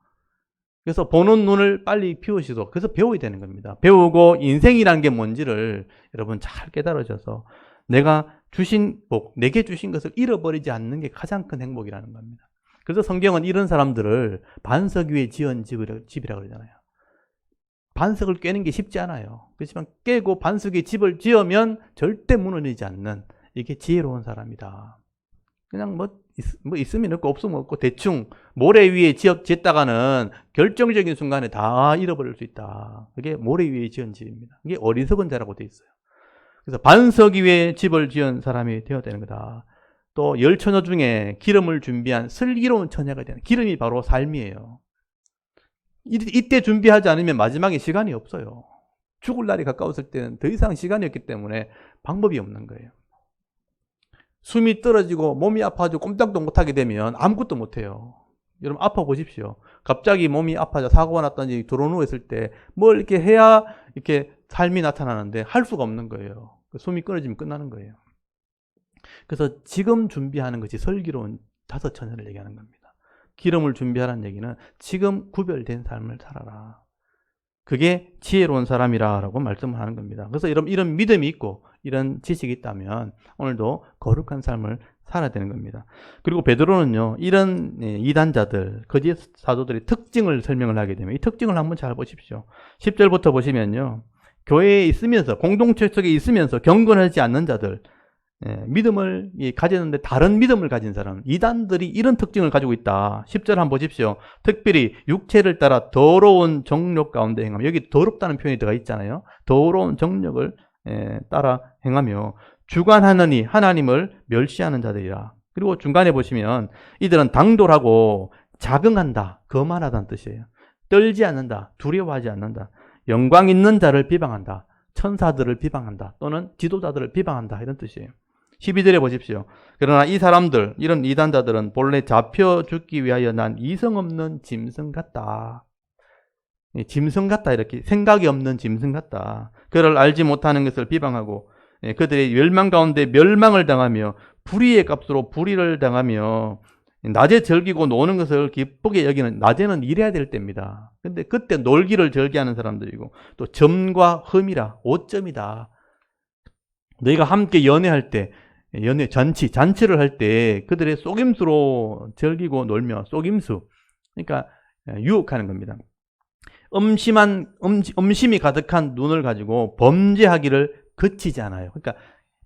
그래서 보는 눈을 빨리 피우시도록. 그래서 배워야 되는 겁니다. 배우고 인생이라는 게 뭔지를 여러분 잘 깨달으셔서 내가 주신 복, 내게 주신 것을 잃어버리지 않는 게 가장 큰 행복이라는 겁니다. 그래서 성경은 이런 사람들을 반석 위에 지은 집이라고 그러잖아요. 반석을 깨는 게 쉽지 않아요. 그렇지만 깨고 반석 위에 집을 지으면 절대 무너지지 않는 이게 지혜로운 사람이다. 그냥 뭐 있으면 있고 없으면 없고 대충 모래 위에 짓다가는 결정적인 순간에 다 잃어버릴 수 있다. 그게 모래 위에 지은 집입니다. 이게 어리석은 자라고 돼 있어요. 그래서 반석 위에 집을 지은 사람이 되어야 되는 거다. 또 열 처녀 중에 기름을 준비한 슬기로운 처녀가 되는, 기름이 바로 삶이에요. 이때 준비하지 않으면 마지막에 시간이 없어요. 죽을 날이 가까웠을 때는 더 이상 시간이 없기 때문에 방법이 없는 거예요. 숨이 떨어지고 몸이 아파지고 꼼짝도 못하게 되면 아무것도 못해요. 여러분 아파보십시오. 갑자기 몸이 아파져 사고가 났든지 들어 누워있을 때 뭘 이렇게 해야 이렇게 삶이 나타나는데 할 수가 없는 거예요. 숨이 끊어지면 끝나는 거예요. 그래서 지금 준비하는 것이 슬기로운 다섯 처녀를 얘기하는 겁니다. 기름을 준비하라는 얘기는 지금 구별된 삶을 살아라. 그게 지혜로운 사람이라고 말씀을 하는 겁니다. 그래서 이런 믿음이 있고 이런 지식이 있다면 오늘도 거룩한 삶을 살아야 되는 겁니다. 그리고 베드로는요, 이런 이단자들, 거짓 사도들의 특징을 설명을 하게 되면 이 특징을 한번 잘 보십시오. 10절부터 보시면요, 교회에 있으면서, 공동체 속에 있으면서 경건하지 않는 자들, 믿음을 가졌는데 다른 믿음을 가진 사람, 이단들이 이런 특징을 가지고 있다. 10절 한번 보십시오. 특별히 육체를 따라 더러운 정욕 가운데 행하며, 여기 더럽다는 표현이 들어가 있잖아요. 더러운 정욕을 따라 행하며 주관하느니 하나님을 멸시하는 자들이라. 그리고 중간에 보시면 이들은 당돌하고 자긍한다, 거만하다는 뜻이에요. 떨지 않는다, 두려워하지 않는다, 영광 있는 자를 비방한다, 천사들을 비방한다, 또는 지도자들을 비방한다, 이런 뜻이에요. 12절에 보십시오. 그러나 이 사람들, 이런 이단자들은 본래 잡혀 죽기 위하여 난 이성 없는 짐승 같다. 짐승 같다, 이렇게 생각이 없는 짐승 같다. 그를 알지 못하는 것을 비방하고 그들의 멸망 가운데 멸망을 당하며 불의의 값으로 불의를 당하며 낮에 즐기고 노는 것을 기쁘게 여기는, 낮에는 일해야 될 때입니다. 근데 그때 놀기를 즐기하는 사람들이고, 또 점과 흠이라, 오점이다. 너희가 함께 연애할 때, 잔치를 할 때 그들의 속임수로 즐기고 놀며, 속임수, 그러니까 유혹하는 겁니다. 음심이 가득한 눈을 가지고 범죄하기를 그치지 않아요. 그러니까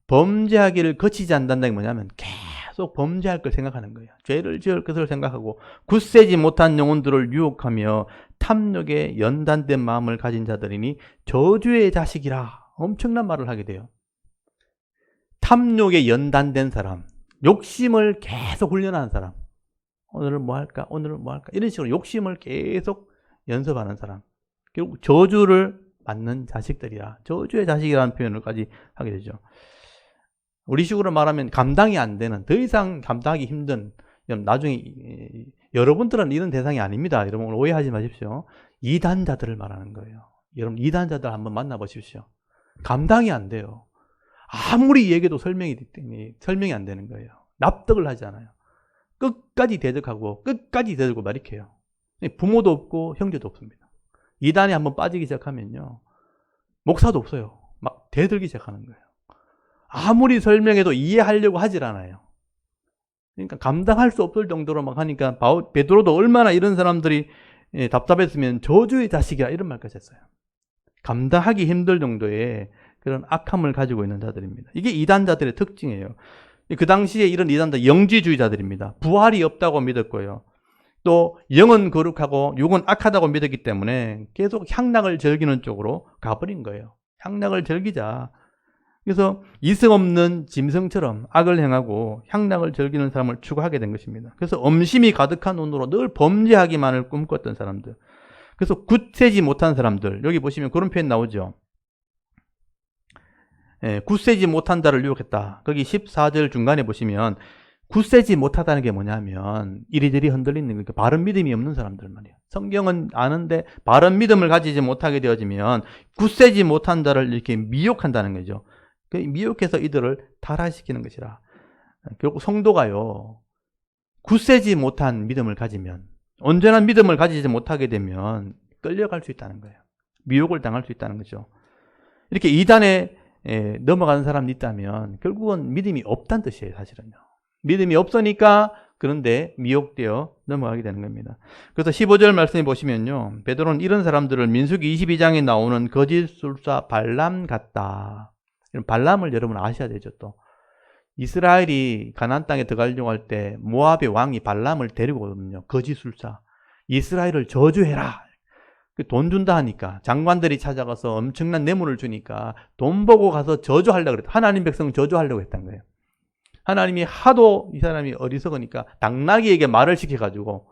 범죄하기를 거치지 않는다는 게 뭐냐면 계속 범죄할 걸 생각하는 거예요. 죄를 지을 것을 생각하고 굳세지 못한 영혼들을 유혹하며 탐욕에 연단된 마음을 가진 자들이니 저주의 자식이라. 엄청난 말을 하게 돼요. 탐욕에 연단된 사람, 욕심을 계속 훈련하는 사람, 오늘은 뭐 할까, 오늘은 뭐 할까, 이런 식으로 욕심을 계속 연습하는 사람, 결국 저주를 맞는 자식들이라, 저주의 자식이라는 표현을까지 하게 되죠. 우리 식으로 말하면 감당이 안 되는, 더 이상 감당하기 힘든, 나중에 여러분들은 이런 대상이 아닙니다. 여러분 오해하지 마십시오. 이단자들을 말하는 거예요. 여러분 이단자들 한번 만나보십시오. 감당이 안 돼요. 아무리 얘기해도 설명이 안 되는 거예요. 납득을 하지 않아요. 끝까지 대적하고 끝까지 대들고 말이켜요. 부모도 없고 형제도 없습니다. 이단에 한번 빠지기 시작하면요, 목사도 없어요. 막 대들기 시작하는 거예요. 아무리 설명해도 이해하려고 하질 않아요. 그러니까 감당할 수 없을 정도로 막 하니까 베드로도 얼마나 이런 사람들이 답답했으면 저주의 자식이라 이런 말까지 했어요. 감당하기 힘들 정도의 그런 악함을 가지고 있는 자들입니다. 이게 이단자들의 특징이에요. 그 당시에 이런 이단자 영지주의자들입니다. 부활이 없다고 믿었고요. 또 영은 거룩하고 육은 악하다고 믿었기 때문에 계속 향락을 즐기는 쪽으로 가버린 거예요. 향락을 즐기자. 그래서 이성 없는 짐승처럼 악을 행하고 향락을 즐기는 사람을 추구하게 된 것입니다. 그래서 엄심이 가득한 눈으로 늘 범죄하기만을 꿈꿨던 사람들. 그래서 굳세지 못한 사람들. 여기 보시면 그런 표현 나오죠. 굳세지 못한 자를 유혹했다. 거기 14절 중간에 보시면 굳세지 못하다는 게 뭐냐면 이리저리 흔들리는 거니까 바른 믿음이 없는 사람들 말이에요. 성경은 아는데 바른 믿음을 가지지 못하게 되어지면 굳세지 못한 자를 이렇게 미혹한다는 거죠. 미혹해서 이들을 타락시키는 것이라. 결국 성도가요, 굳세지 못한 믿음을 가지면, 온전한 믿음을 가지지 못하게 되면 끌려갈 수 있다는 거예요. 미혹을 당할 수 있다는 거죠. 이렇게 이단에 넘어가는 사람이 있다면 결국은 믿음이 없다는 뜻이에요. 사실은요. 믿음이 없으니까 그런데 미혹되어 넘어가게 되는 겁니다. 그래서 15절 말씀해 보시면요, 베드로는 이런 사람들을 민수기 22장에 나오는 거짓술사 발람 같다. 발람을 여러분 아셔야 되죠. 또 이스라엘이 가나안 땅에 들어가려고 할 때 모압의 왕이 발람을 데리고 오거든요. 거짓술사. 이스라엘을 저주해라. 돈 준다 하니까 장관들이 찾아가서 엄청난 뇌물을 주니까 돈 보고 가서 저주하려고 그랬다. 하나님 백성 저주하려고 했던 거예요. 하나님이 하도 이 사람이 어리석으니까 당나귀에게 말을 시켜가지고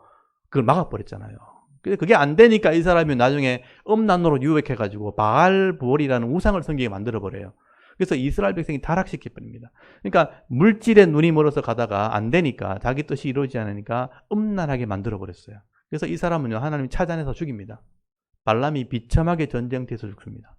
그걸 막아버렸잖아요. 근데 그게 안 되니까 이 사람이 나중에 음란으로 유혹해가지고 바알볼이라는 우상을 섬기게 만들어버려요. 그래서 이스라엘 백성이 타락시켜버립니다. 그러니까 물질에 눈이 멀어서 가다가 안 되니까 자기 뜻이 이루어지지 않으니까 음란하게 만들어버렸어요. 그래서 이 사람은요, 하나님이 찾아내서 죽입니다. 발람이 비참하게 전쟁터에서 죽습니다.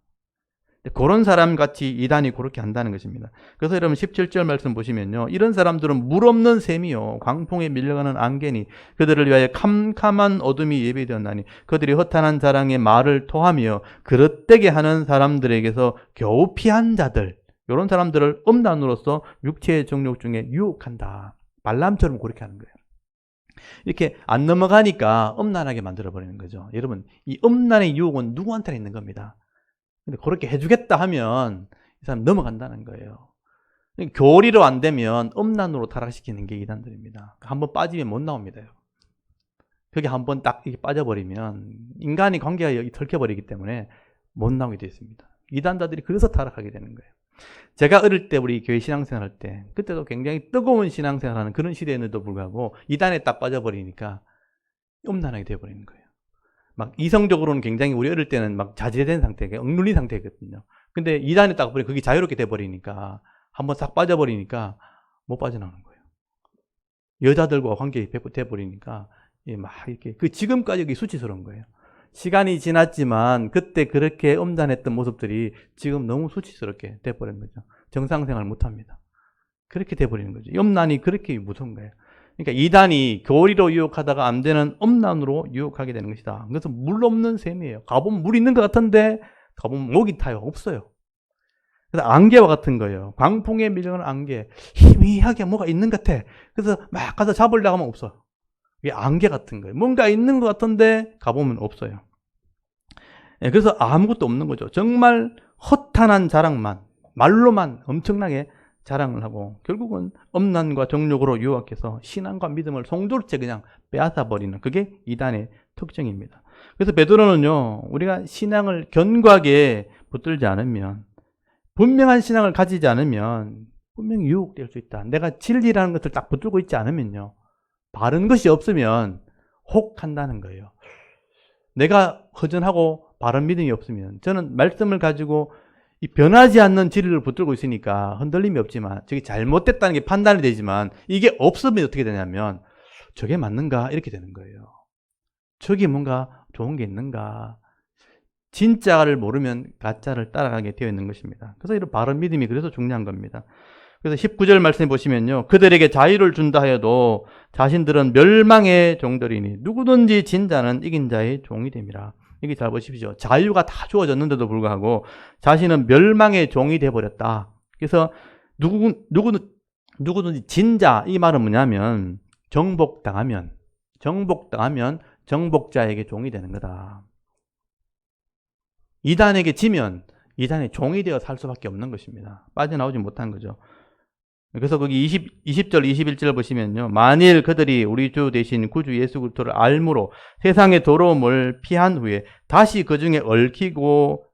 그런 사람같이 이단이 그렇게 한다는 것입니다. 그래서 여러분 17절 말씀 보시면요, 이런 사람들은 물 없는 샘이요 광풍에 밀려가는 안개니 그들을 위하여 캄캄한 어둠이 예비되었나니 그들이 허탄한 자랑에 말을 토하며 그릇되게 하는 사람들에게서 겨우 피한 자들, 이런 사람들을 음란으로서 육체의 정욕 중에 유혹한다. 발람처럼 그렇게 하는 거예요. 이렇게 안 넘어가니까 음란하게 만들어버리는 거죠. 여러분, 이 음란의 유혹은 누구한테나 있는 겁니다. 근데 그렇게 해주겠다 하면 이 사람 넘어간다는 거예요. 교리로 안 되면 음란으로 타락시키는 게 이단들입니다. 한번 빠지면 못 나옵니다. 그게 한번 딱 이렇게 빠져버리면 인간의 관계가 여기 털켜버리기 때문에 못 나오게 되어 있습니다. 이단자들이 그래서 타락하게 되는 거예요. 제가 어릴 때 우리 교회 신앙생활 할 때 그때도 굉장히 뜨거운 신앙생활하는 그런 시대에도 불구하고 이단에 딱 빠져버리니까 음란하게 되어버리는 거예요. 막 이성적으로는 굉장히 우리 어릴 때는 막 자제된 상태가 억눌린 상태거든요. 근데 이단에 딱 보니 그게 자유롭게 돼버리니까 한번 싹 빠져버리니까 못 빠져나오는 거예요. 여자들과 관계가 돼버리니까 막 이렇게 그 지금까지 그게 수치스러운 거예요. 시간이 지났지만 그때 그렇게 음란했던 모습들이 지금 너무 수치스럽게 돼버린 거죠. 정상생활 못합니다. 그렇게 돼버리는 거죠. 음란이 그렇게 무서운 거예요. 그러니까 이단이 교리로 유혹하다가 안 되는 음란으로 유혹하게 되는 것이다. 그래서 물 없는 샘이에요. 가보면 물 있는 것 같은데 가보면 목이 타요. 없어요. 그래서 안개와 같은 거예요. 광풍에 밀려오는 안개. 희미하게 뭐가 있는 것 같아. 그래서 막 가서 잡으려고 하면 없어요. 이게 안개 같은 거예요. 뭔가 있는 것 같은데 가보면 없어요. 그래서 아무것도 없는 거죠. 정말 허탄한 자랑만, 말로만 엄청나게 자랑을 하고 결국은 음란과 정욕으로 유혹해서 신앙과 믿음을 송두리째 그냥 빼앗아버리는 그게 이단의 특징입니다. 그래서 베드로는요, 우리가 신앙을 견고하게 붙들지 않으면, 분명한 신앙을 가지지 않으면 분명히 유혹될 수 있다. 내가 진리라는 것을 딱 붙들고 있지 않으면요, 바른 것이 없으면 혹한다는 거예요. 내가 허전하고 바른 믿음이 없으면, 저는 말씀을 가지고 이 변하지 않는 진리를 붙들고 있으니까 흔들림이 없지만, 저게 잘못됐다는 게 판단이 되지만, 이게 없으면 어떻게 되냐면, 저게 맞는가? 이렇게 되는 거예요. 저게 뭔가 좋은 게 있는가? 진짜를 모르면 가짜를 따라가게 되어 있는 것입니다. 그래서 이런 바른 믿음이 그래서 중요한 겁니다. 그래서 19절 말씀해 보시면요, 그들에게 자유를 준다 하여도 자신들은 멸망의 종들이니 누구든지 진 자는 이긴 자의 종이 됨이라. 여기 잘 보십시오. 자유가 다 주어졌는데도 불구하고 자신은 멸망의 종이 되어버렸다. 그래서 누구든지 진자, 이 말은 뭐냐면 정복당하면 정복자에게 종이 되는 거다. 이단에게 지면 이단의 종이 되어 살 수밖에 없는 것입니다. 빠져나오지 못한 거죠. 그래서 거기 20절, 21절 보시면요, 만일 그들이 우리 주 대신 구주 예수 그리스도를 알므로 세상의 더러움을 피한 후에 다시 그 중에 얽히고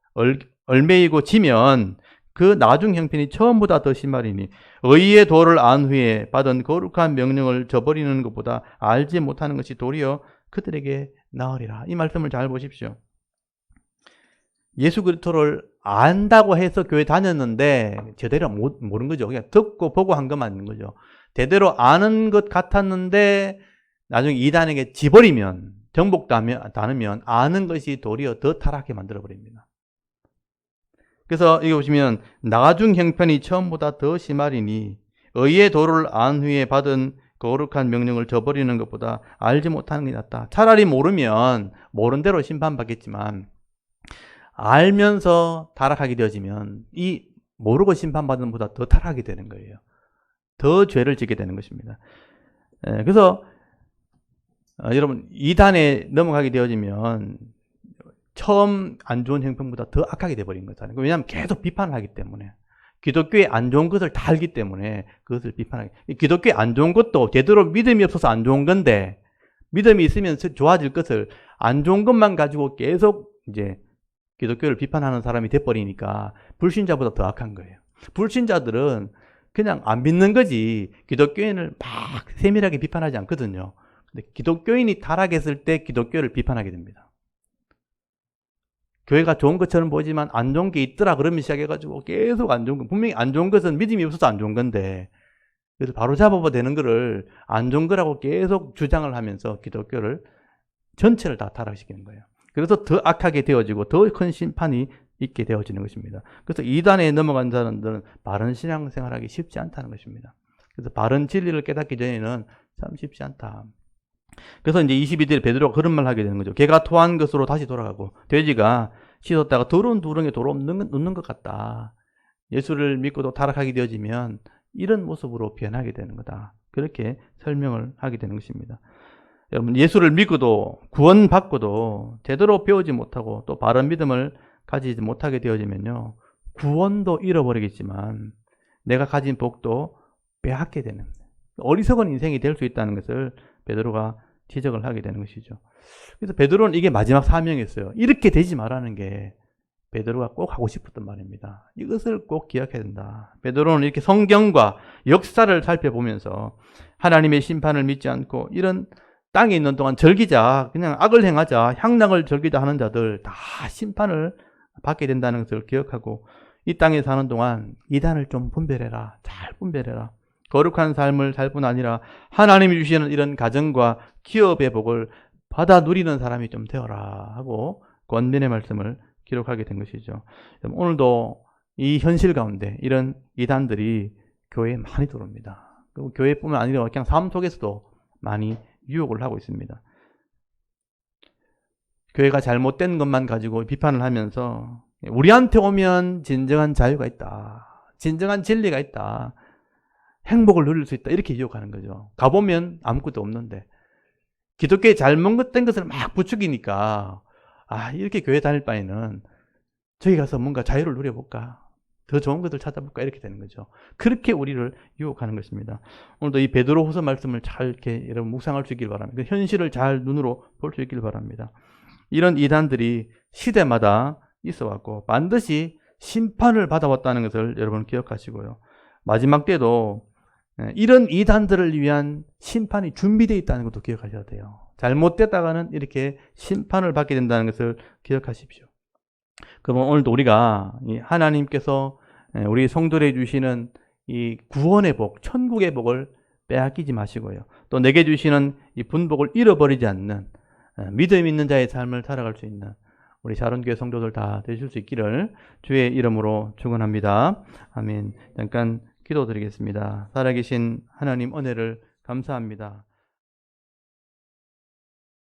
얽매이고 지면 그 나중 형편이 처음보다 더 심하리니 의의 도를 안 후에 받은 거룩한 명령을 저버리는 것보다 알지 못하는 것이 도리어 그들에게 나으리라. 이 말씀을 잘 보십시오. 예수 그리스도를 안다고 해서 교회 다녔는데 제대로 모르는 거죠. 그냥 듣고 보고 한 것만 있는 거죠. 제대로 아는 것 같았는데 나중에 이단에게 지버리면, 정복당하면 아는 것이 도리어 더 타락하게 만들어버립니다. 그래서 여기 보시면 나중 형편이 처음보다 더 심하리니 의의 도를 안 후에 받은 거룩한 명령을 저버리는 것보다 알지 못하는 게 낫다. 차라리 모르면 모른 대로 심판받겠지만 알면서 타락하게 되어지면 이 모르고 심판받는 것보다 더 타락하게 되는 거예요. 더 죄를 짓게 되는 것입니다. 그래서 여러분, 이단에 넘어가게 되어지면 처음 안 좋은 형편보다 더 악하게 되어버린 거잖아요. 왜냐하면 계속 비판을 하기 때문에. 기독교의 안 좋은 것을 다 알기 때문에 그것을 비판하게. 기독교의 안 좋은 것도 제대로 믿음이 없어서 안 좋은 건데, 믿음이 있으면 좋아질 것을 안 좋은 것만 가지고 계속 이제 기독교를 비판하는 사람이 돼버리니까 불신자보다 더 악한 거예요. 불신자들은 그냥 안 믿는 거지 기독교인을 막 세밀하게 비판하지 않거든요. 근데 기독교인이 타락했을 때 기독교를 비판하게 됩니다. 교회가 좋은 것처럼 보이지만 안 좋은 게 있더라 그러면 시작해가지고 계속 안 좋은 거, 분명히 안 좋은 것은 믿음이 없어서 안 좋은 건데, 그래서 바로 잡아야 되는 거를 안 좋은 거라고 계속 주장을 하면서 기독교를 전체를 다 타락시키는 거예요. 그래서 더 악하게 되어지고 더 큰 심판이 있게 되어지는 것입니다. 그래서 이단에 넘어간 사람들은 바른 신앙생활하기 쉽지 않다는 것입니다. 그래서 바른 진리를 깨닫기 전에는 참 쉽지 않다. 그래서 이제 22절 베드로가 그런 말을 하게 되는 거죠. 개가 토한 것으로 다시 돌아가고 돼지가 씻었다가 더러운 두렁에 도로 눕는 것 같다. 예수를 믿고도 타락하게 되어지면 이런 모습으로 변하게 되는 거다. 그렇게 설명을 하게 되는 것입니다. 여러분, 예수를 믿고도 구원받고도 제대로 배우지 못하고 또 바른 믿음을 가지지 못하게 되어지면요, 구원도 잃어버리겠지만 내가 가진 복도 빼앗게 되는, 어리석은 인생이 될 수 있다는 것을 베드로가 지적을 하게 되는 것이죠. 그래서 베드로는 이게 마지막 사명이었어요. 이렇게 되지 말라는 게 베드로가 꼭 하고 싶었던 말입니다. 이것을 꼭 기억해야 된다. 베드로는 이렇게 성경과 역사를 살펴보면서 하나님의 심판을 믿지 않고 이런 땅에 있는 동안 즐기자, 그냥 악을 행하자, 향락을 즐기자 하는 자들 다 심판을 받게 된다는 것을 기억하고 이 땅에 사는 동안 이단을 좀 분별해라. 잘 분별해라. 거룩한 삶을 살 뿐 아니라 하나님이 주시는 이런 가정과 기업의 복을 받아 누리는 사람이 좀 되어라 하고 권면의 말씀을 기록하게 된 것이죠. 오늘도 이 현실 가운데 이런 이단들이 교회에 많이 들어옵니다. 그리고 교회뿐만 아니라 그냥 삶 속에서도 많이 유혹을 하고 있습니다. 교회가 잘못된 것만 가지고 비판을 하면서 우리한테 오면 진정한 자유가 있다. 진정한 진리가 있다. 행복을 누릴 수 있다. 이렇게 유혹하는 거죠. 가보면 아무것도 없는데 기독교에 잘못된 것을 막 부추기니까 이렇게 교회 다닐 바에는 저기 가서 뭔가 자유를 누려볼까? 더 좋은 것을 찾아볼까? 이렇게 되는 거죠. 그렇게 우리를 유혹하는 것입니다. 오늘도 이 베드로후서 말씀을 잘 이렇게 여러분 묵상할 수 있길 바랍니다. 그 현실을 잘 눈으로 볼 수 있길 바랍니다. 이런 이단들이 시대마다 있어 왔고 반드시 심판을 받아왔다는 것을 여러분 기억하시고요. 마지막 때도 이런 이단들을 위한 심판이 준비되어 있다는 것도 기억하셔야 돼요. 잘못됐다가는 이렇게 심판을 받게 된다는 것을 기억하십시오. 그럼 오늘도 우리가 하나님께서 우리 성도들에게 주시는 이 구원의 복, 천국의 복을 빼앗기지 마시고요. 또 내게 주시는 이 분복을 잃어버리지 않는 믿음 있는 자의 삶을 살아갈 수 있는 우리 샤론교회 성도들 다 되실 수 있기를 주의 이름으로 축원합니다. 아멘. 잠깐 기도드리겠습니다. 살아계신 하나님 은혜를 감사합니다.